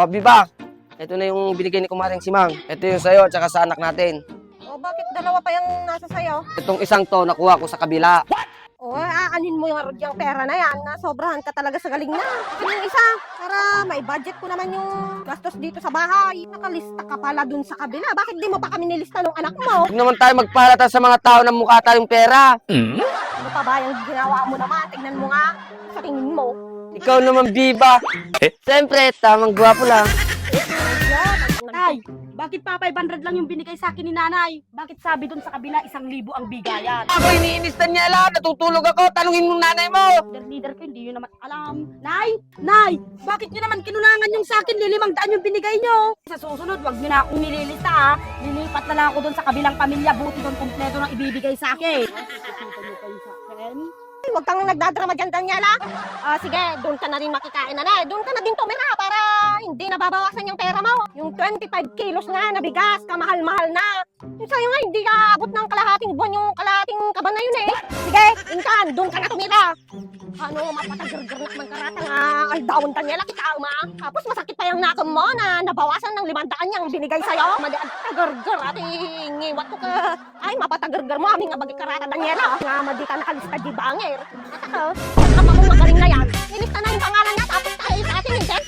O, Biba, ito na yung binigay ni Kumaring Simang. Ito yung sa'yo at saka sa anak natin. O bakit dalawa pa yung nasa sayo? Itong isang to, nakuha ko sa kabila. O aanin mo yung pera na yan na sobrahan ka talaga sa galing na. Yung isa, para may budget ko naman yung gastos dito sa bahay. Nakalista ka pala dun sa kabila. Bakit di mo pa kami nilista ng anak mo? Huwag naman tayo magpahalata sa mga tao na mukha tayong pera. Ano pa ba yung ginawa mo naman? Tingnan mo nga sa tingin mo. Ikaw naman, Biba. Siyempre, tamang gwapo lang. Tay, bakit pa 500 lang yung binigay sa akin ni nanay? Bakit sabi doon sa kabila 1,000 ang bigayan? Ako iniinistan niya lang. Natutulog ako. Tanungin mo nanay mo. Leader ko, hindi yun naman alam. Nay, bakit nyo naman kinulangan yung sa akin? 500 yung binigay nyo. Sa susunod, wag nyo na akong nililista ha. Lilipat na lang ako doon sa kabilang pamilya. Buti doon kompleto ng ibibigay sa akin. Huwag kang nagdadrama dyan, Daniela. Sige, doon ka na rin makikain na Doon ka na din tumira para hindi nababawasan yung pera mo. Yung 25 kilos nga na bigas, kamahal-mahal na. Yung sa'yo nga, hindi ka abot ng kalahating buwan yung kalahating kaban na yun eh. Sige, Inkan, doon ka na tumira. Ano, mapatagargar naman karata nga. Aldawon, Daniela, kita ma. Tapos masakit pa yung nakam mo na nabawasan ng 500 yung binigay sa'yo. Madi-tagargar at ngiwat ko ka. Ay, mapatagargar mo aming nga karata, Daniela. Nga, madi ka nakalista di banger. At ako, ang ama mo magaling na yan. Nilista na yung pangalan niya tapos tayo sa atin, hindi.